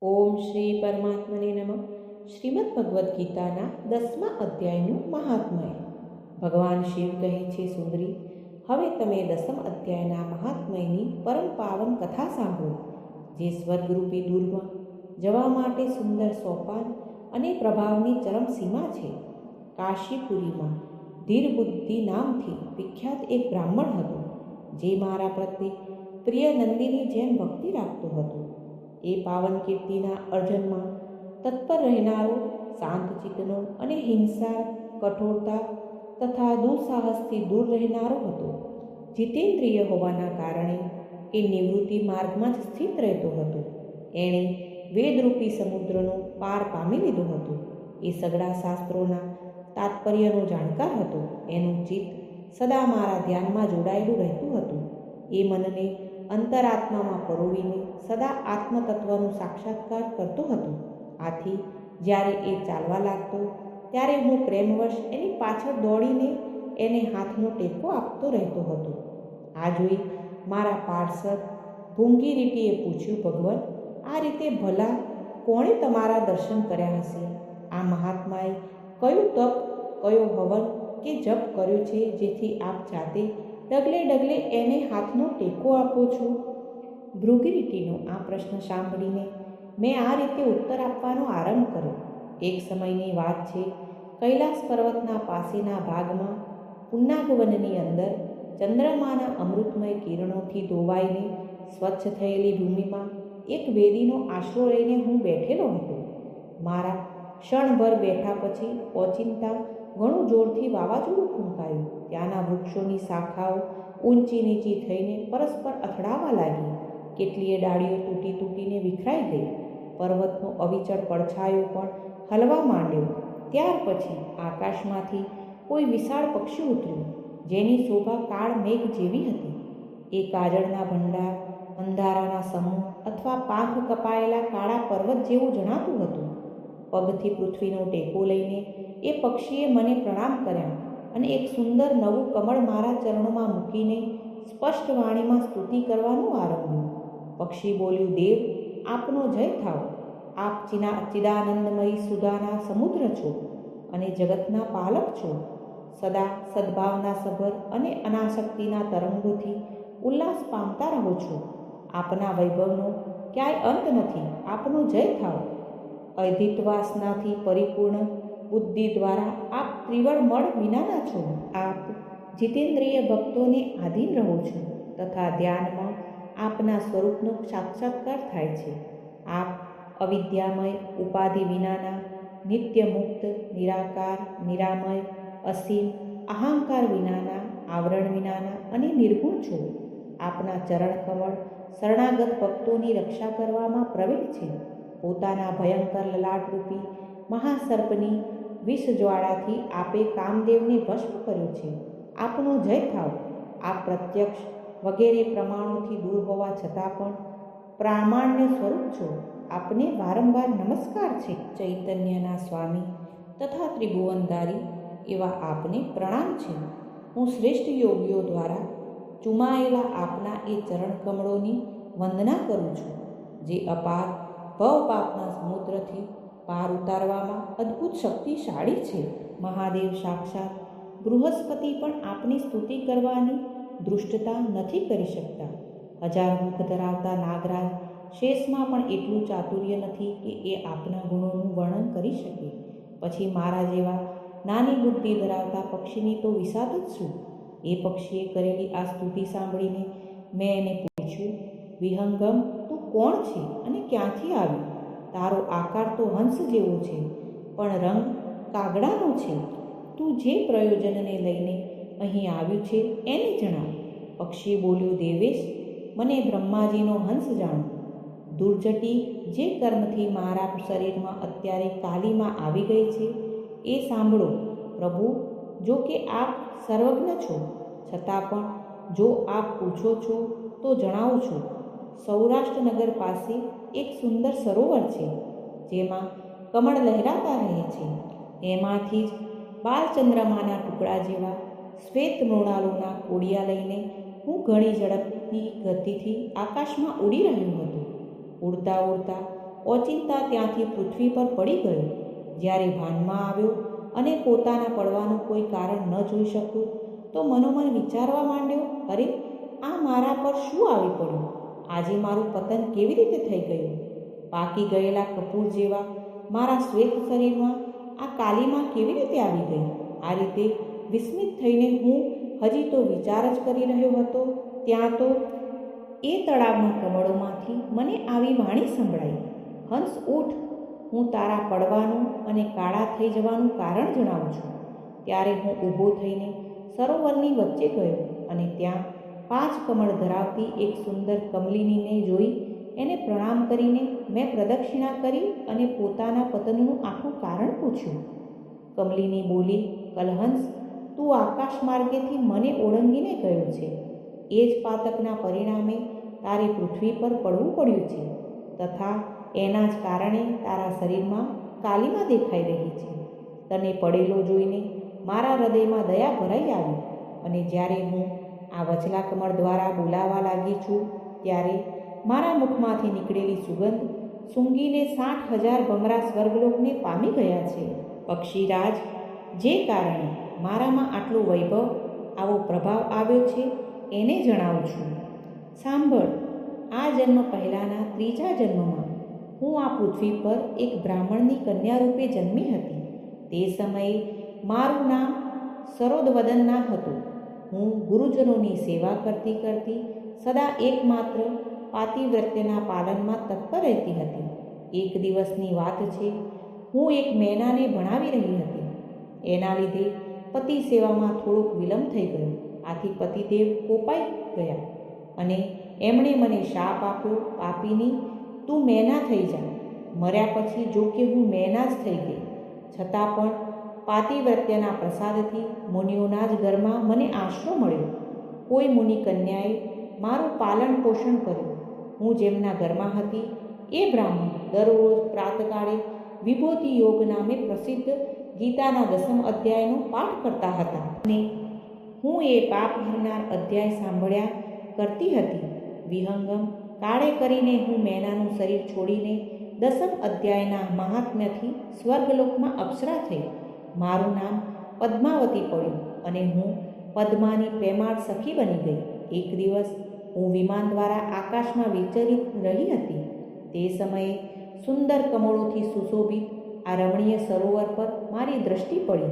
ઓમ શ્રી પરમાત્મને નમઃ. શ્રીમદ ભગવદ્ ગીતાના 10મા અધ્યાયનું મહાત્મય. ભગવાન શિવ કહે છે, સુંદરી, હવે તમે 10મ અધ્યાયના મહાત્મયની પરમ પાવન કથા સાંભળો, જે સ્વર્ગરૂપી દુર્ગમાં જવા માટે સુંદર સોપાન અને પ્રભાવની ચરમ સીમા છે. કાશીપુરીમાં ધીરબુદ્ધિ નામથી વિખ્યાત એક બ્રાહ્મણ હતો, જે મારા પ્રત્યે પ્રિય નંદીની જેમ ભક્તિ રાખતો હતો. એ પાવન કીર્તિના અર્જનમાં તત્પર રહેનારો, શાંત ચિત્તનો અને હિંસા, કઠોરતા તથા દુઃસાહસથી દૂર રહેનારો હતો. જીતેન્દ્રિય હોવાના કારણે એ નિવૃત્તિ માર્ગમાં જ સ્થિત રહેતો હતો. એણે વેદરૂપી સમુદ્રનો પાર પામી લીધો હતો. એ સઘળા શાસ્ત્રોના તાત્પર્યનો જાણકાર હતો. એનું ચિત્ત સદા મારા ધ્યાનમાં જોડાયેલું રહેતું હતું. એ મનને અંતરાત્મામાં પરોવીને સદા આત્મતત્વનો સાક્ષાત્કાર કરતો હતો. આથી જ્યારે એ ચાલવા લાગતો, ત્યારે હું પ્રેમવશ એની પાછળ દોડીને એને હાથનો ટેકો આપતો રહેતો હતો. આ જોઈ મારા પાર્ષદ ભૂંગીરીટીએ પૂછ્યું, ભગવાન, આ રીતે ભલા કોણે તમારા દર્શન કર્યા હશે? આ મહાત્માએ કયું તપ, કયો હવન કે જપ કર્યો છે, જેથી આપ જાતે ડગલે ડગલે એને હાથનો ટેકો આપો છો? ભૃગુરીટીનો આ પ્રશ્ન સાંભળીને મેં આ રીતે ઉત્તર આપવાનો આરંભ કર્યો. એક સમયની વાત છે. કૈલાસ પર્વતના પાસેના ભાગમાં પુન્નાગવનની અંદર ચંદ્રમાના અમૃતમય કિરણોથી ધોવાઈને સ્વચ્છ થયેલી ભૂમિમાં એક વેદીનો આશરો લઈને હું બેઠેલો હતો. મારા ક્ષણભર બેઠા પછી ઓચિંતા ઘણું જોરથી વાવાઝોડું ફૂંકાયું. ત્યાંના વૃક્ષોની શાખાઓ ઊંચી નીચી થઈને પરસ્પર અથડાવા લાગી. કેટલીય ડાળીઓ તૂટી તૂટીને વિખરાઈ ગઈ. પર્વતનો અવિચળ પડછાયો પણ હલવા માંડ્યો. ત્યાર પછી આકાશમાંથી કોઈ વિશાળ પક્ષી ઉતર્યું, જેની શોભા કાળ મેઘ જેવી હતી. એ કાજળના ભંડાર, અંધારાના સમૂહ અથવા પાંખ કપાયેલા કાળા પર્વત જેવું જણાતું હતું. પગથી પૃથ્વીનો ટેકો લઈને એ પક્ષીએ મને પ્રણામ કર્યા અને એક સુંદર નવું કમળ મારા ચરણોમાં મૂકીને સ્પષ્ટ વાણીમાં સ્તુતિ કરવાનું આરંભ્યું. પક્ષી બોલ્યું, દેવ, આપનો જય થાવ. આપ ચિદાનંદમયી સુધાના સમુદ્ર છો અને જગતના પાલક છો. સદા સદ્ભાવના સભર અને અનાસક્તિના તરંગોથી ઉલ્લાસ પામતા રહો છો. આપના વૈભવનો ક્યાંય અંત નથી. આપનો જય થાવ. અધિતવાસનાથી પરિપૂર્ણ બુદ્ધિ દ્વારા આપ ત્રિવળ મળ વિનાના છો. આપ જીતેન્દ્રિય ભક્તોને આધીન રહો છો તથા ધ્યાનમાં આપના સ્વરૂપનો સાક્ષાત્કાર થાય છે. આપ અવિદ્યામય, ઉપાધિ વિનાના, નિત્ય મુક્ત, નિરાકાર, નિરામય, અસીમ, અહંકાર વિનાના, આવરણ વિનાના અને નિર્ગુણ છો. આપના ચરણ કમળ શરણાગત ભક્તોની રક્ષા કરવામાં પ્રવીણ છે. પોતાના ભયંકર લલાટરૂપી મહાસર્પની વિષજ્વાળાથી આપે કામદેવને ભસ્મ કર્યો છે. આપનો જય થાવ. આપ પ્રત્યક્ષ વગેરે પ્રમાણોથી દૂર હોવા છતાં પણ પ્રામાણ્ય સ્વરૂપ છો. આપને વારંવાર નમસ્કાર છે. ચૈતન્યના સ્વામી તથા ત્રિભુવનધારી એવા આપને પ્રણામ છે. હું શ્રેષ્ઠ યોગીઓ દ્વારા ચુમાયેલા આપના એ ચરણ કમળોની વંદના કરું છું, જે અપાર ભવપાપના સમુદ્રથી પાર ઉતારવામાં અદ્ભુત શક્તિશાળી છે. મહાદેવ સાક્ષાત બૃહસ્પતિ પણ આપની સ્તુતિ કરવાની દૃષ્ટતા નથી કરી શકતા. 1000 મુખ ધરાવતા નાગરાજ શેષમાં પણ એટલું ચાતુર્ય નથી કે એ આપના ગુણોનું વર્ણન કરી શકે. પછી મારા જેવા નાની બુદ્ધિ ધરાવતા પક્ષીની તો વિસાત જ શું? એ પક્ષીએ કરેલી આ સ્તુતિ સાંભળીને મેં એને પૂછ્યું, વિહંગમ, તું કોણ છે અને ક્યાંથી આવ્યું? તારો આકાર તો હંસ જેવો છે, પણ રંગ કાગડાનો છે. તું જે પ્રયોજનને લઈને અહીં આવ્યું છે એને જણાવ. પક્ષી બોલ્યું, દેવેશ, મને બ્રહ્માજીનો હંસ જાણો. દુર્જટી જે કર્મથી મારા શરીરમાં અત્યારે કાલીમાં આવી ગઈ છે એ સાંભળો. પ્રભુ, જો કે આપ સર્વજ્ઞ છો, છતાં પણ જો આપ પૂછો છો તો જણાવું છું. સૌરાષ્ટ્રનગર પાસે એક સુંદર સરોવર છે, જેમાં કમળ લહેરાતા રહે છે. એમાંથી જ બાલચંદ્રમાના ટુકડા જેવા શ્વેત મૃણાલોના કોડિયા લઈને હું ઘણી ઝડપની ગતિથી આકાશમાં ઉડી રહ્યો હતો. ઉડતા ઉડતા ઓચિંતા ત્યાંથી પૃથ્વી પર પડી ગયો. જ્યારે ભાનમાં આવ્યો અને પોતાના પડવાનું કોઈ કારણ ન જોઈ શક્યો તો મનોમન વિચારવા માંડ્યો, અરે, આ મારા પર શું આવી પડ્યું? આજે મારું પતન કેવી રીતે થઈ ગયું? પાકી ગયેલા કપૂર જેવા મારા શ્વેત શરીરમાં આ કાલીમાં કેવી રીતે આવી ગઈ? આ રીતે વિસ્મિત થઈને હું હજી તો વિચાર જ કરી રહ્યો હતો ત્યાં તો એ તળાવના કમળોમાંથી મને આવી વાણી સંભળાઈ, હંસ ઉઠ, હું તારા પડવાનું અને કાળા થઈ જવાનું કારણ જણાવું છું. ત્યારે હું ઊભો થઈને સરોવરની વચ્ચે ગયો અને ત્યાં 5 કમળ ધરાવતી એક સુંદર કમલિનીને જોઈ એને પ્રણામ કરીને મેં પ્રદક્ષિણા કરી અને પોતાના પતનનું આખું કારણ પૂછ્યું. કમલિની બોલી, કલહંસ, તું આકાશ માર્ગેથી મને ઓળંગીને ગયો છે. એ જ પાતકના પરિણામે તારે પૃથ્વી પર પડવું પડ્યું છે તથા એના જ કારણે તારા શરીરમાં કાલીમાં દેખાઈ રહી છે. તને પડેલો જોઈને મારા હૃદયમાં દયા ભરાઈ આવી અને જ્યારે હું આ વચલા કમળ દ્વારા બોલાવા લાગી છું ત્યારે મારા મુખમાંથી નીકળેલી સુગંધ સૂંઘીને 60,000 ભમરા સ્વર્ગલોકને પામી ગયા છે. પક્ષીરાજ, જે કારણે મારામાં આટલો વૈભવ, આવો પ્રભાવ આવ્યો છે એને જણાવું છું. સાંભળ, આ જન્મ પહેલાંના 3જા જન્મમાં હું આ પૃથ્વી પર એક બ્રાહ્મણની કન્યા રૂપે જન્મી હતી. તે સમયે મારું નામ સરોદવદનના હતું. હું ગુરુજનોની સેવા કરતી કરતી સદા એકમાત્ર પાતિવ્રત્યના પાલનમાં તત્પર રહેતી હતી. એક દિવસની વાત છે, હું એક મેનાને ભણાવી રહી હતી. એના લીધે પતિ સેવામાં થોડોક વિલંબ થઈ ગયો. આથી પતિદેવ કોપાઈ ગયા અને એમણે મને શાપ આપ્યો, પાપીની, તું મેના થઈ જા. મર્યા પછી જો કે હું મેના જ થઈ ગઈ, છતાં પણ પાતિવ્રત્યના પ્રસાદથી મુનિઓના જ ઘરમાં મને આશરો મળ્યો. કોઈ મુનિ કન્યાએ મારું પાલન પોષણ કર્યું. હું જેમના ઘરમાં હતી એ બ્રાહ્મણ દરરોજ પ્રાતકાળે વિભૂતિ યોગ નામે પ્રસિદ્ધ ગીતાના 10મ અધ્યાયનો પાઠ કરતા હતા અને હું એ પાપ હરનાર અધ્યાય સાંભળ્યા કરતી હતી. વિહંગમ કાળે કરીને હું મેનાનું શરીર છોડીને 10મ અધ્યાયના મહાત્મ્યથી સ્વર્ગલોકમાં અપ્સરા થઈ. મારું નામ પદ્માવતી પડ્યું અને હું પદ્માની પ્રેમાળ સખી બની ગઈ. એક દિવસ હું વિમાન દ્વારા આકાશમાં વિચરિત રહી હતી. તે સમયે સુંદર કમળોથી સુશોભિત આ રમણીય સરોવર પર મારી દૃષ્ટિ પડી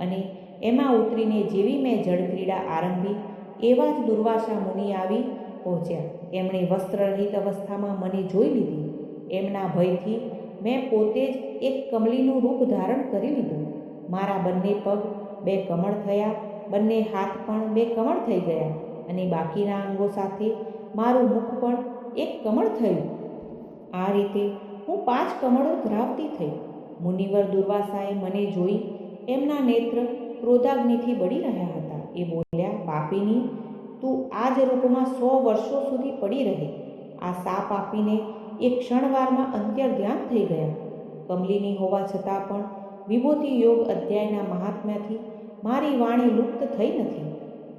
અને એમાં ઉતરીને જેવી મેં જળક્રીડા આરંભી એવા જ દુર્વાસા મુનિ આવી પહોંચ્યા. એમણે વસ્ત્રરહિત અવસ્થામાં મને જોઈ લીધી. એમના ભયથી મેં પોતે જ એક કમલીનું રૂપ ધારણ કરી લીધું. મારા બંને પગ 2 કમળ થયા, બંને હાથ પણ 2 કમળ થઈ ગયા અને બાકીના અંગો સાથે મારું મુખ પણ એક કમળ થયું. આ રીતે હું 5 કમળો ધરાવતી થઈ. મુનિવર દુર્વાસાએ મને જોઈ એમના નેત્ર ક્રોધાગ્નિથી બળી રહ્યા હતા. એ બોલ્યા, પાપીની, તું આ જ રૂપમાં 100 વર્ષો સુધી પડી રહે. આ શાપ આપીને એક ક્ષણવારમાં અંતર ધ્યાન થઈ ગયા. કમલિની હોવા છતાં પણ વિભૂતિ યોગ અધ્યાયના મહાત્મ્યથી મારી વાણી લુપ્ત થઈ નથી.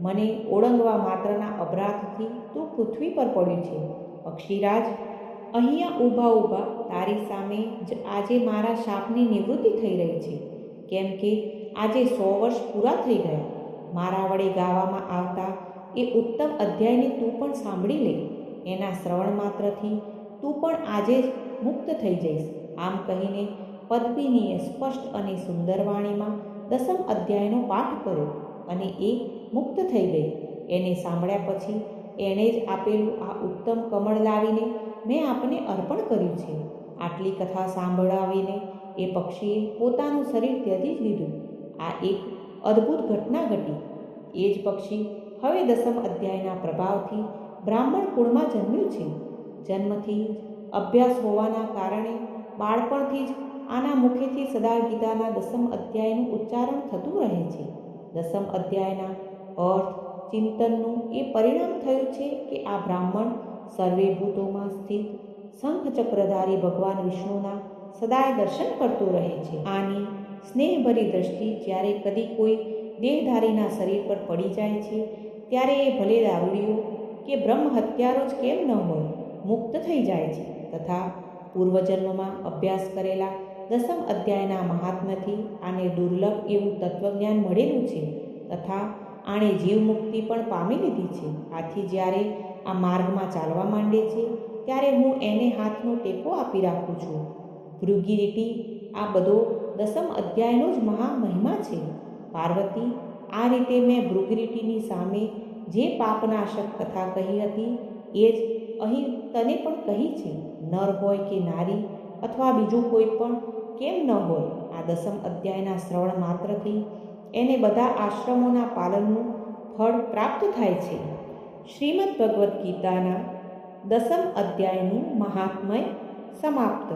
મને ઓળંગવા માત્રના અપરાધથી તું પૃથ્વી પર પડ્યું છે. પક્ષીરાજ, અહીંયા ઊભા ઊભા તારી સામે જ આજે મારા શાપની નિવૃત્તિ થઈ રહી છે. કેમ કે આજે 100 વર્ષ પૂરા થઈ ગયા. મારા વડે ગાવામાં આવતા એ ઉત્તમ અધ્યાયને તું પણ સાંભળી લે. એના શ્રવણ માત્રથી તું પણ આજે જ મુક્ત થઈ જઈશ. આમ કહીને પદ્મિનીએ સ્પષ્ટ અને સુંદર વાણીમાં 10મ અધ્યાયનો પાઠ કર્યો અને એ મુક્ત થઈ ગઈ. એને સાંભળ્યા પછી એણે જ આપેલું આ ઉત્તમ કમળ લાવીને મેં આપને અર્પણ કર્યું છે. આટલી કથા સાંભળાવીને એ પક્ષીએ પોતાનું શરીર ત્યજી જ લીધું. આ એક અદ્ભુત ઘટના ઘટી. એ જ પક્ષી હવે 10મ અધ્યાયના પ્રભાવથી બ્રાહ્મણ કુળમાં જન્મ્યું છે. જન્મથી જ અભ્યાસ હોવાના કારણે બાળપણથી જ આના મુખેથી સદા ગીતાના 10મ અધ્યાયનું ઉચ્ચારણ થતું રહે છે. 10મ અધ્યાયના અર્થ ચિંતનનું એ પરિણામ થયું છે કે આ બ્રાહ્મણ સર્વે ભૂતોમાં સ્થિત શંખચક્રધારી ભગવાન વિષ્ણુના સદાય દર્શન કરતો રહે છે. આની સ્નેહભરી દ્રષ્ટિ જ્યારે કદી કોઈ દેહધારીના શરીર પર પડી જાય છે ત્યારે એ ભલે દારૂડિયો કે બ્રહ્મ હત્યારો જ કેમ ન હોય, મુક્ત થઈ જાય છે તથા પૂર્વજન્મમાં અભ્યાસ કરેલા દસમ અધ્યાયના મહાત્મ્યથી આને દુર્લભ એવું તત્વજ્ઞાન મળેલું છે તથા આણે જીવ મુક્તિ પણ પામી લીધી છે. આથી જ્યારે આ માર્ગમાં ચાલવા માંડે છે ત્યારે હું એને હાથનો ટેકો આપી રાખું છું. ભૃગિરીટી, આ બધો દસમ અધ્યાયનો જ મહામહિમા છે. પાર્વતી, આ રીતે મેં ભૃગિરીટીની સામે જે પાપનાશક કથા કહી હતી એ જ અહીં તને પણ કહી છે. નર હોય કે નારી અથવા બીજું કોઈ પણ કેમ ન હોય, આ દસમ અધ્યાયના શ્રવણ માત્રથી એને બધા આશ્રમોના પાલનનું ફળ પ્રાપ્ત થાય છે. શ્રીમદ્ ભગવદ્ ગીતાના દસમ અધ્યાયનું મહાત્મય સમાપ્ત.